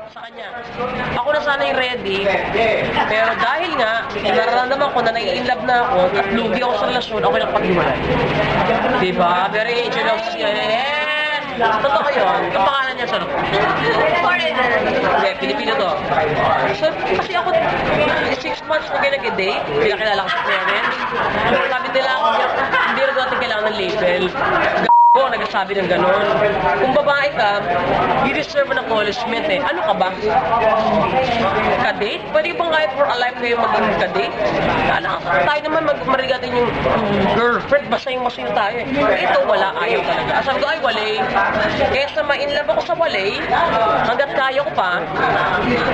sa kanya. Ako na sana yung ready, pero dahil nga, nararamdaman ko na nai-inlove na ako at lugi ako sa relasyon, ako yung pag-iwalay. Diba? Very angel of yes! Totoo yun. Ang pangalan niya sa Foreigner. hindi, Pilipino to. So, kasi ako, 6 months na kayo nag-date, pinakilala ko sa parents. Sabi nila, hindi na natin kailangan ng label. Ako, nagsasabi ng gano'n. Kung babae ka, you deserve an acknowledgement eh. Ano ka ba? Ka-date? Pwede bang kahit for a life kayo maging ka-date? Ano, tayo naman marigatin yung girlfriend, basta yung masaya tayo eh. Ito, wala, ayaw talaga. Sabi ko, ay, walay. Kaya sa ma-inlove ako sa walay, hanggat kaya ko pa,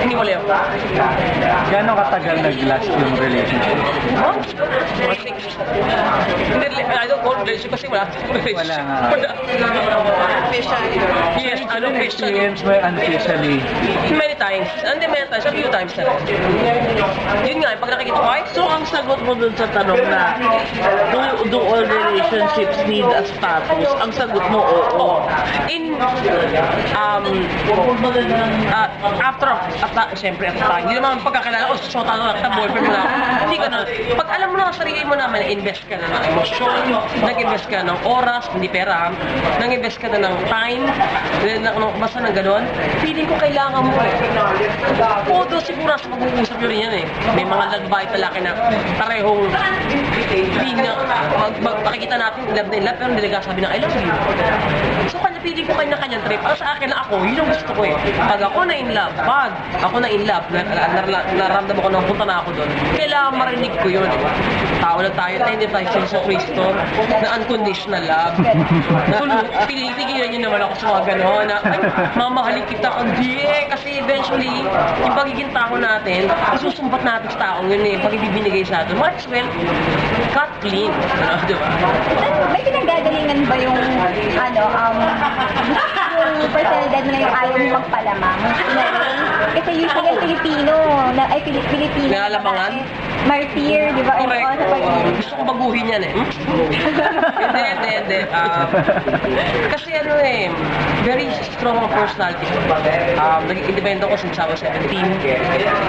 hindi walay ako. Gano'ng katagal nag-last yung relationship? Months? Or 6. Hindi, I don't call relationship kasi wala. Wala nga. Officially. Yes, ano, officially. Experience mo unofficially. Many times. Hindi many times, a few times na rin. Yun nga, pag nakikita ko, ay, So, ang sagot mo dun sa tanong na do all relationships need a status? Ang sagot mo, oo. in, siyempre, at time, hindi naman pagkakilala ko, so tanong na, boyfriend mo na, hindi ka na, pag alam mo na sa sarili mo naman, invest ka na ng emosyon, nag-invest ka ng oras, hindi pera, nag-invest ka na ng time, basta ng gano'n, feeling ko kailangan mo eh. Although siguro sa pag-uusap nyo rin yan eh. May mga lagbay talaki na parehong hindi na magpakikita natin love na love pero hindi nagsasabi ng I love you. So kanya feeling ko kanya-kanyang trip. Para sa akin na ako, yun ang gusto ko eh. Pag ako na in love, naramdaman ko nang punta na ako doon, kailangan marinig ko yun eh. Tao lang tayo, hindi tayo sa Kristo na unconditional love. Pilipigilan nyo naman ako sa mga gano'n na, ay, mamahalin kita, hindi eh. Kasi eventually, yung pagiging tao natin, isusumbat natin sa taong yun eh. Pag hindi binigay sa atin, might as well, cut clean. Ano, diba? May pinanggagalingan ba yung, yung personalidad mo na yung ayaw mo magpalamang? Kasi usually ang Pilipino, Pilipino. Nalalamangan? Martyr, di ba? Correct. Sa pag-ibig. Gusto ko baguhin yan eh. Hindi. Kasi ano eh, very strong ang personality ko. Naging independent ako since I was 17.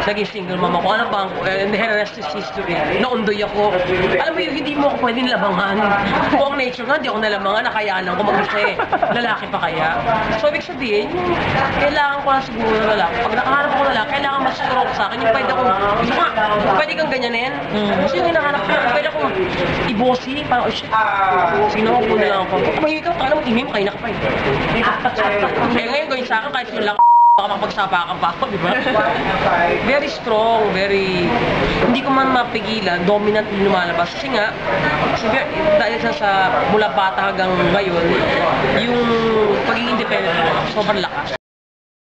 Naging single mama ko. Ano bang, and the rest is history. Naundoy ako. Alam mo yung hindi mo ako pwedeng labangan. Kung ang nature nga, hindi ako nalabangan, nakayanan ko mag-isa eh. Lalaki pa kaya. So, ibig sabihin, kailangan ko lang siguro ng lalaki. Pag nakahanap ako ng lalaki, kailangan mas strong sa akin. Yung pwede akong, pwede kang ganyanin. Kasi yung hinahanap ko, pwede akong i-bossy. Parang, oh shit, sino ako na lang ako. Mahika, taka naman imim, kayo na ka pa eh. Kaya ngayon gawin sa akin, kahit yun lang, baka makapagsapakan pa ako, di ba? Very strong, very, hindi ko man mapigilan, dominant yung lumalabas. Kasi nga, dahil sa mula bata hanggang ngayon, yung pagiging independent ko, sobrang lakas.